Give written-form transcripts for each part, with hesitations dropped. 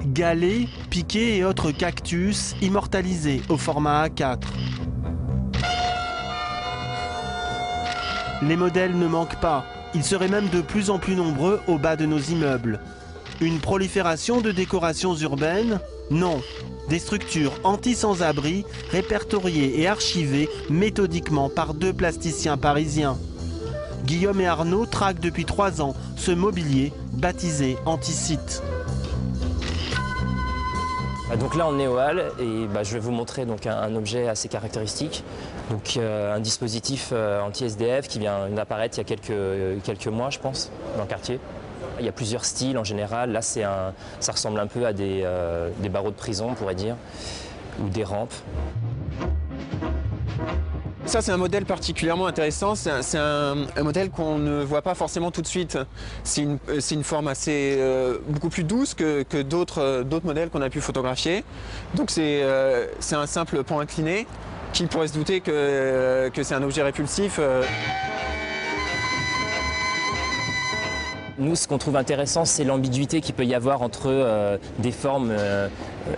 Galets, piquets et autres cactus immortalisés au format A4. Les modèles ne manquent pas. Ils seraient même de plus en plus nombreux au bas de nos immeubles. Une prolifération de décorations urbaines? Non. Des structures anti-sans-abri répertoriées et archivées méthodiquement par 2 plasticiens parisiens. Guillaume et Arnaud traquent depuis 3 ans ce mobilier baptisé Anti-Site. Donc là on est au Halles et je vais vous montrer donc un objet assez caractéristique, donc un dispositif anti-SDF qui vient d'apparaître il y a quelques mois je pense dans le quartier. Il y a plusieurs styles en général, là ça ressemble un peu à des barreaux de prison on pourrait dire, ou des rampes. Ça, c'est un modèle particulièrement intéressant. C'est un modèle qu'on ne voit pas forcément tout de suite. C'est une forme assez beaucoup plus douce que d'autres modèles qu'on a pu photographier. Donc c'est un simple pan incliné qui pourrait se douter que c'est un objet répulsif. Nous, ce qu'on trouve intéressant, c'est l'ambiguïté qu'il peut y avoir entre des formes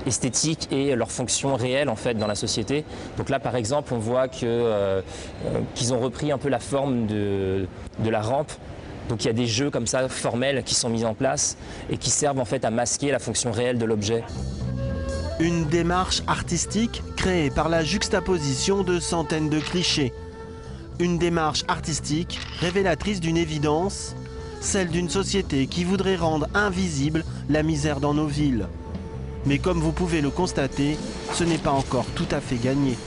esthétiques et leur fonction réelle en fait dans la société. Donc là, par exemple, on voit qu'ils ont repris un peu la forme de la rampe. Donc il y a des jeux comme ça formels qui sont mis en place et qui servent en fait à masquer la fonction réelle de l'objet. Une démarche artistique créée par la juxtaposition de centaines de clichés. Une démarche artistique révélatrice d'une évidence, celle d'une société qui voudrait rendre invisible la misère dans nos villes. Mais comme vous pouvez le constater, ce n'est pas encore tout à fait gagné.